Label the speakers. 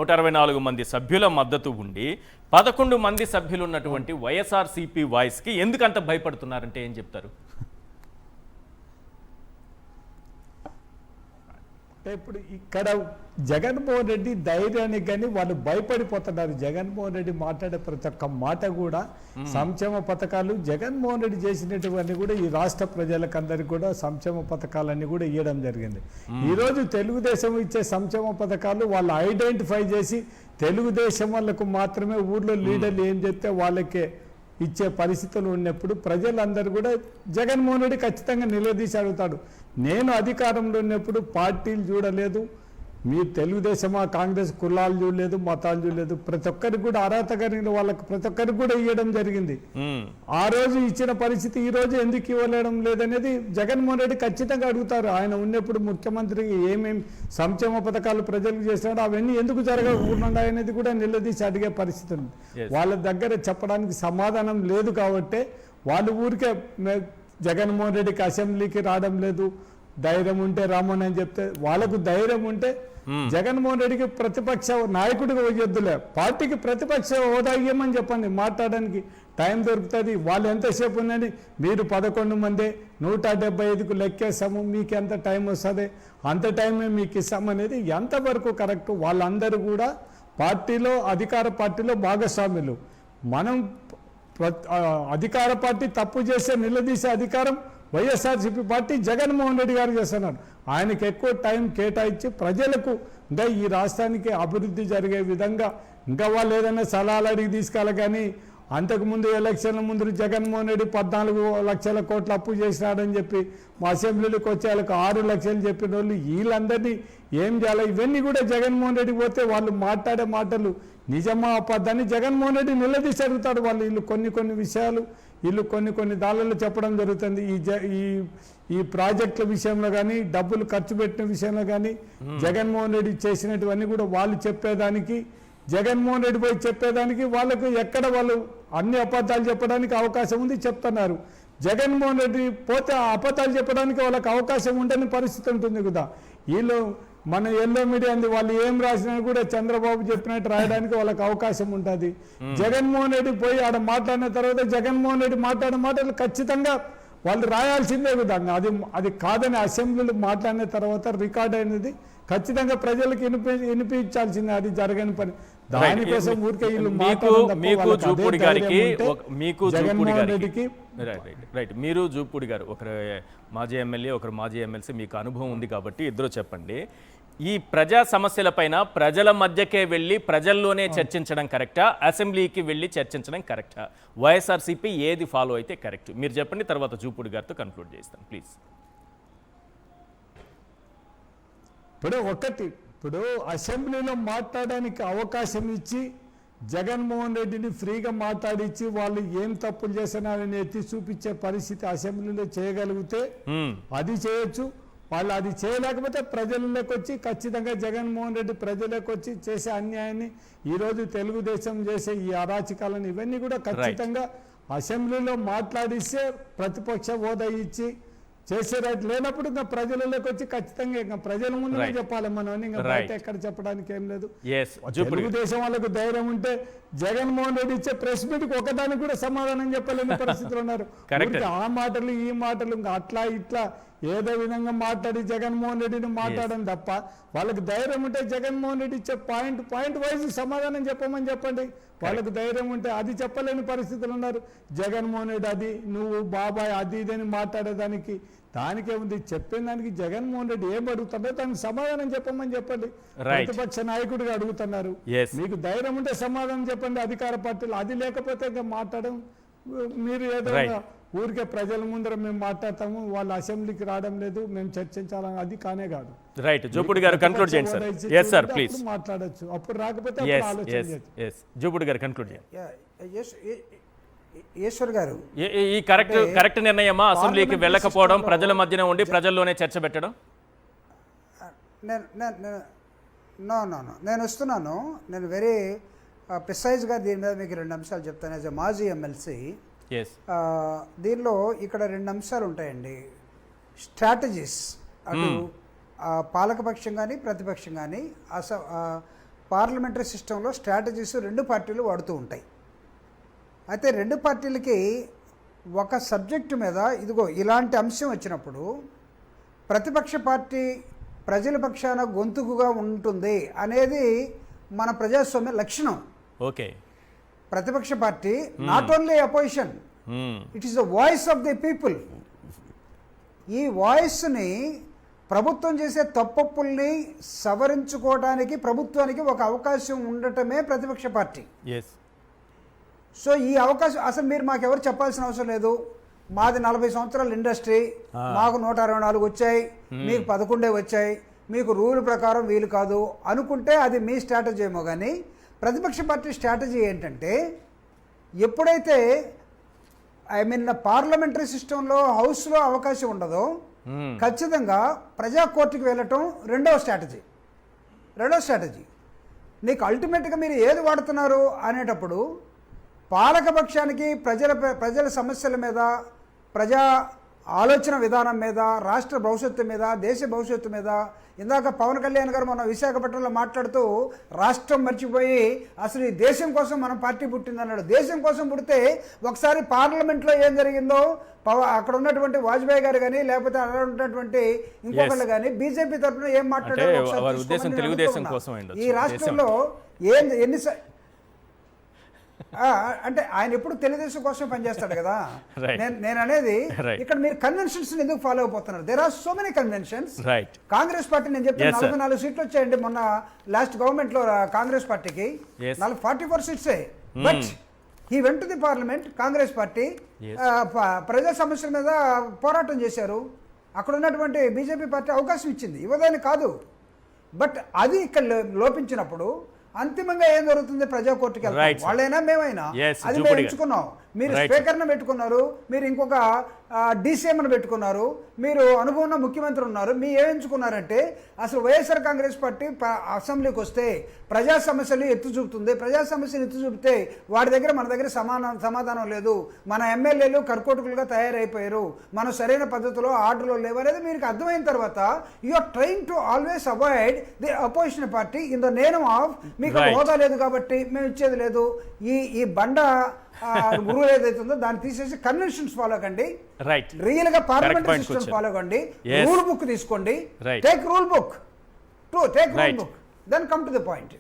Speaker 1: 164 మంది సభ్యుల మద్దతు ఉండి 11 మంది సభ్యులు ఉన్నటువంటి వైఎస్ఆర్సీపీ వాయిస్కి ఎందుకంత భయపడుతున్నారంటే ఏం చెప్తారు?
Speaker 2: ఇప్పుడు ఇక్కడ జగన్మోహన్ రెడ్డి ధైర్యానికి కానీ వాళ్ళు భయపడిపోతున్నారు. జగన్మోహన్ రెడ్డి మాట్లాడే ప్రతి ఒక్క మాట కూడా సంక్షేమ పథకాలు జగన్మోహన్ రెడ్డి చేసినటువంటి కూడా ఈ రాష్ట్ర ప్రజలకందరికీ కూడా సంక్షేమ పథకాలన్నీ కూడా ఇవ్వడం జరిగింది. ఈరోజు తెలుగుదేశం ఇచ్చే సంక్షేమ పథకాలు వాళ్ళు ఐడెంటిఫై చేసి తెలుగుదేశం వాళ్ళకు మాత్రమే ఊర్లో లీడర్లు ఏం చెప్తే వాళ్ళకే ఇచ్చే పరిస్థితులు ఉన్నప్పుడు ప్రజలందరూ కూడా జగన్మోహన్ రెడ్డి ఖచ్చితంగా నిలదీసి అడుగుతాడు. నేను అధికారంలో ఉన్నప్పుడు పార్టీలు చూడలేదు, మీరు తెలుగుదేశమా కాంగ్రెస్ కులాలు చూడలేదు, మతాలు చూడలేదు, ప్రతి ఒక్కరికి కూడా అర్హత కలిగిన వాళ్ళకి ప్రతి ఒక్కరికి కూడా ఇవ్వడం జరిగింది. ఆ రోజు ఇచ్చిన పరిస్థితి ఈ రోజు ఎందుకు ఇవ్వలేడం లేదనేది జగన్మోహన్ రెడ్డి ఖచ్చితంగా అడుగుతారు. ఆయన ఉన్నప్పుడు ముఖ్యమంత్రికి ఏమేమి సంక్షేమ పథకాలు ప్రజలకు చేసినాడో అవన్నీ ఎందుకు జరగకుండా అనేది కూడా నిలదీసి అడిగే పరిస్థితి ఉంది. వాళ్ళ దగ్గర చెప్పడానికి సమాధానం లేదు కాబట్టి వాళ్ళు ఊరికే జగన్మోహన్ రెడ్డికి అసెంబ్లీకి రావడం లేదు, ధైర్యం ఉంటే రామని అని చెప్తే వాళ్ళకు ధైర్యం ఉంటే జగన్మోహన్ రెడ్డికి ప్రతిపక్ష నాయకుడిగా వయ్యొద్దులే, పార్టీకి ప్రతిపక్ష హోదా ఇవ్వమని చెప్పండి, మాట్లాడడానికి టైం దొరుకుతుంది. వాళ్ళు ఎంతసేపు ఉందని మీరు 11 మంది 175కు లెక్కేస్తాము, మీకు ఎంత టైం వస్తుంది అంత టైమే మీకు ఇస్తామనేది ఎంతవరకు కరెక్ట్? వాళ్ళందరూ కూడా పార్టీలో అధికార పార్టీలో భాగస్వాములు. మనం అధికార పార్టీ తప్పు చేస్తే నిలదీసే అధికారం వైఎస్ఆర్సీపీ పార్టీ జగన్మోహన్ రెడ్డి గారు చేస్తున్నారు. ఆయనకు ఎక్కువ టైం కేటాయించి ప్రజలకు ఇంకా ఈ రాష్ట్రానికి అభివృద్ధి జరిగే విధంగా ఇంకా వాళ్ళు ఏదైనా సలహాలు అడిగి తీసుకెళ్ళ కానీ అంతకుముందు ఎలక్షన్ల ముందు జగన్మోహన్ రెడ్డి 14 లక్షల కోట్ల అప్పు చేసినాడని చెప్పి మా అసెంబ్లీలోకి వచ్చే వాళ్ళకి 6 లక్షలు చెప్పిన వాళ్ళు వీళ్ళందరినీ ఏం చేయాలి? ఇవన్నీ కూడా జగన్మోహన్ రెడ్డి పోతే వాళ్ళు మాట్లాడే మాటలు నిజమా అబద్ధాన్ని జగన్మోహన్ రెడ్డి నిలదీసి అడుగుతాడు. వాళ్ళు వీళ్ళు కొన్ని విషయాలు వీళ్ళు కొన్ని దాళ్ళలో చెప్పడం జరుగుతుంది. ఈ ప్రాజెక్టుల విషయంలో కానీ డబ్బులు ఖర్చు పెట్టిన విషయంలో కానీ జగన్మోహన్ రెడ్డి చేసినటువన్నీ కూడా వాళ్ళు చెప్పేదానికి జగన్మోహన్ రెడ్డి పోయి చెప్పేదానికి వాళ్ళకు ఎక్కడ వాళ్ళు అన్ని అబద్ధాలు చెప్పడానికి అవకాశం ఉంది చెప్తున్నారు. జగన్మోహన్ రెడ్డి పోతే ఆ అబద్ధాలు చెప్పడానికి వాళ్ళకి అవకాశం ఉండని పరిస్థితి ఉంటుంది కదా. వీళ్ళు మన ఎల్లో మీడియా అంది వాళ్ళు ఏం రాసినా కూడా చంద్రబాబు చెప్పినట్టు రాయడానికి వాళ్ళకి అవకాశం ఉంటుంది. జగన్మోహన్ రెడ్డి పోయి ఆడ మాట్లాడిన తర్వాత జగన్మోహన్ రెడ్డి మాట్లాడిన మాటలు ఖచ్చితంగా వాళ్ళు రాయాల్సిందే విధంగా అది కాదని అసెంబ్లీలో మాట్లాడిన తర్వాత రికార్డ్ అయినది ఖచ్చితంగా ప్రజలకు వినిపించాల్సిందే. అది జరగని పని. దానికోసం ఊరికే వీళ్ళు
Speaker 1: మీరు జూపూడి గారు ఒకరు మాజీ ఎమ్మెల్యే ఒకరు మాజీ ఎమ్మెల్సీ, మీకు అనుభవం ఉంది కాబట్టి ఇద్దరు చెప్పండి. ఈ ప్రజా సమస్యలపైన ప్రజల మధ్యకే వెళ్ళి ప్రజల్లోనే చర్చించడం కరెక్టా, అసెంబ్లీకి వెళ్ళి చర్చించడం కరెక్టా? వైఎస్ఆర్సీపీ ఏది ఫాలో అయితే కరెక్ట్ మీరు చెప్పండి, తర్వాత జూపూడి గారితో కన్క్లూడ్ చేస్తాను ప్లీజ్.
Speaker 2: ఇప్పుడు అసెంబ్లీలో మాట్లాడడానికి అవకాశం ఇచ్చి జగన్మోహన్ రెడ్డిని ఫ్రీగా మాట్లాడించి వాళ్ళు ఏం తప్పులు చేస్తున్నారని ఎత్తి చూపించే పరిస్థితి అసెంబ్లీలో చేయగలిగితే అది చేయొచ్చు. వాళ్ళు అది చేయలేకపోతే ప్రజల్లోకి వచ్చి ఖచ్చితంగా జగన్మోహన్ రెడ్డి ప్రజలకు వచ్చి చేసే అన్యాయాన్ని ఈరోజు తెలుగుదేశం చేసే ఈ అరాచకాలను ఇవన్నీ కూడా ఖచ్చితంగా అసెంబ్లీలో మాట్లాడిస్తే ప్రతిపక్ష హోదా ఇచ్చి చేసే రైట్ లేనప్పుడు ఇంకా ప్రజలలోకి వచ్చి ఖచ్చితంగా ఇంకా ప్రజల ముందుగా చెప్పాలి మనం, ఇంకా బయట ఎక్కడ చెప్పడానికి ఏం లేదు. తెలుగుదేశం వాళ్ళకు ధైర్యం ఉంటే జగన్మోహన్ రెడ్డి ఇచ్చే ప్రెస్ మీట్కి ఒకదానికి కూడా సమాధానం చెప్పలేని పరిస్థితులు ఉన్నారు. ఆ మాటలు ఈ మాటలు ఇంకా అట్లా ఇట్లా ఏదో విధంగా మాట్లాడి జగన్మోహన్ రెడ్డిని మాట్లాడడం తప్ప వాళ్ళకి ధైర్యం ఉంటే జగన్మోహన్ రెడ్డి ఇచ్చే పాయింట్ వైజ్ సమాధానం చెప్పమని చెప్పండి. వాళ్ళకు ధైర్యం ఉంటే అది చెప్పలేని పరిస్థితులు ఉన్నారు. జగన్మోహన్ రెడ్డి అది నువ్వు బాబాయ్ అది ఇదని మాట్లాడేదానికి దానికేముంది? చెప్పిన దానికి జగన్మోహన్ రెడ్డి ఏం అడుగుతుందో దానికి సమాధానం చెప్పమని చెప్పండి. ప్రతిపక్ష నాయకుడిగా అడుగుతున్నారు, మీకు ధైర్యం ఉంటే సమాధానం చెప్పండి. అధికార పార్టీలు అది లేకపోతే ఇంకా మాట్లాడడం మీరు ఏదో ఊరికే ప్రజల ముందర మేము మాట్లాడతాము, వాళ్ళు అసెంబ్లీకి రావడం లేదు, మేము చర్చించాలని అది కానే కాదు.
Speaker 1: రైట్, జూపూడి గారు కన్క్లూడ్ చేయండి సార్. yes sir please
Speaker 2: మాట్లాడొచ్చు, అప్పుడు రాకపోతే
Speaker 1: జూపూడి గారు కన్క్లూడ్ చేయండి.
Speaker 3: ఈశ్వర్ గారు,
Speaker 1: ఈ కరెక్ట్ నిర్ణయమా అసెంబ్లీకి వెళ్ళకపోవడం, ప్రజల మధ్యన ఉండి ప్రజల్లోనే చర్చ పెట్టడం?
Speaker 3: నేను వస్తున్నాను. నేను వెరీ ప్రిసైజ్గా దీని మీద మీకు 2 అంశాలు చెప్తాను. యాజ్ ఎ మాజీ ఎమ్మెల్సీ దీనిలో ఇక్కడ 2 అంశాలు ఉంటాయండి. స్ట్రాటజీస్, అటు పాలకపక్షం కానీ ప్రతిపక్షం కానీ పార్లమెంటరీ సిస్టంలో స్ట్రాటజీస్ రెండు పార్టీలు వాడుతూ ఉంటాయి. అయితే రెండు పార్టీలకి ఒక సబ్జెక్టు మీద ఇదిగో ఇలాంటి అంశం వచ్చినప్పుడు ప్రతిపక్ష పార్టీ ప్రజల పక్షాన గొంతుకుగా ఉంటుంది అనేది మన ప్రజాస్వామ్య లక్షణం.
Speaker 1: ఓకే.
Speaker 3: ప్రతిపక్ష party not only opposition, it is the voice of the people. ఈ వాయిస్ని ప్రభుత్వం చేసే తప్పొప్పుల్ని సవరించుకోవడానికి ప్రభుత్వానికి ఒక అవకాశం ఉండటమే ప్రతిపక్ష పార్టీ.
Speaker 1: ఎస్.
Speaker 3: సో ఈ అవకాశం అసలు మీరు మాకెవరు చెప్పాల్సిన అవసరం లేదు. మాది 40 సంవత్సరాల ఇండస్ట్రీ, మాకు 164 వచ్చాయి, మీకు 11 వచ్చాయి, మీకు రూల్ ప్రకారం వీలు కాదు అనుకుంటే అది మీ స్ట్రాటజీ ఏమో. కానీ ప్రతిపక్ష పార్టీ స్ట్రాటజీ ఏంటంటే ఎప్పుడైతే పార్లమెంటరీ సిస్టంలో హౌస్లో అవకాశం ఉండదో ఖచ్చితంగా ప్రజా కోర్టుకి వెళ్ళటం రెండవ స్ట్రాటజీ. నీకు అల్టిమేట్గా మీరు ఏది వాడుతున్నారు అనేటప్పుడు పాలకపక్షానికి ప్రజల సమస్యల మీద, ప్రజా ఆలోచన విధానం మీద, రాష్ట్ర భవిష్యత్తు మీద, దేశ భవిష్యత్తు మీద, ఇందాక పవన్ కళ్యాణ్ గారు మన విశాఖపట్నంలో మాట్లాడుతూ రాష్ట్రం మర్చిపోయి అసలు ఈ దేశం కోసం మన పార్టీ పుట్టిందన్నాడు. దేశం కోసం పుడితే ఒకసారి పార్లమెంట్లో ఏం జరిగిందో అక్కడ ఉన్నటువంటి వాజ్పేయి గారు కానీ లేకపోతే అక్కడ ఉన్నటువంటి ఇంకొకళ్ళు కానీ బీజేపీ తరఫున ఏం మాట్లాడారు ఈ రాష్ట్రంలో ఎన్ని అంటే ఆయన ఎప్పుడు తెలుగుదేశం కోసం పనిచేస్తాడు కదా. నేను అనేది ఇక్కడ మీరు కన్వెన్షన్స్ ఎందుకు ఫాలో అయిపోతున్నారు? There are so many conventions. Congress party నేను చెప్తాను 44 సీట్లు వచ్చాయండి మొన్న లాస్ట్ గవర్నమెంట్ లో కాంగ్రెస్ పార్టీకి 44 సీట్సే. బట్ ఈ వెంట ది పార్లమెంట్ కాంగ్రెస్ పార్టీ ప్రజా సమస్యల మీద పోరాటం చేశారు. అక్కడ ఉన్నటువంటి బీజేపీ పార్టీ అవకాశం ఇచ్చింది, ఇవ్వదని కాదు. బట్ అది ఇక్కడ లోపించినప్పుడు అంతిమంగా ఏం జరుగుతుంది? ప్రజా కోర్టుకి వెళ్తాం, వాళ్ళైనా మేమైనా. అది మేము ఎంచుకున్నాం. మీరు స్పీకర్ను పెట్టుకున్నారు, మీరు ఇంకొక డీసీఎంను పెట్టుకున్నారు, మీరు అనుభవం ఉన్న ముఖ్యమంత్రి ఉన్నారు. మీరు ఏం ఎంచుకున్నారంటే అసలు వైఎస్ఆర్ కాంగ్రెస్ పార్టీ అసెంబ్లీకి వస్తే ప్రజా సమస్యలు ఎత్తు చూపుతుంది. ప్రజా సమస్యలు ఎత్తు చూపితే వాడి దగ్గర మన దగ్గర సమాధానం లేదు, మన ఎమ్మెల్యేలు కర్కోటకులుగా తయారైపోయారు, మనం సరైన పద్ధతిలో ఆర్డర్లో లేవు అనేది మీకు అర్థమైన తర్వాత you are trying to always avoid the opposition party in the name of మీకు హోదా లేదు కాబట్టి మేము ఇచ్చేది లేదు. ఈ బండ గురువు ఏదైతుందో దాన్ని తీసేసి కన్వెన్షన్స్ ఫాలో కండి. రియల్ గా పార్లమెంటరీ సిస్టమ్ ఫాలో కండి. రూల్ బుక్ తీసుకోండి. Take rule book then come to the point.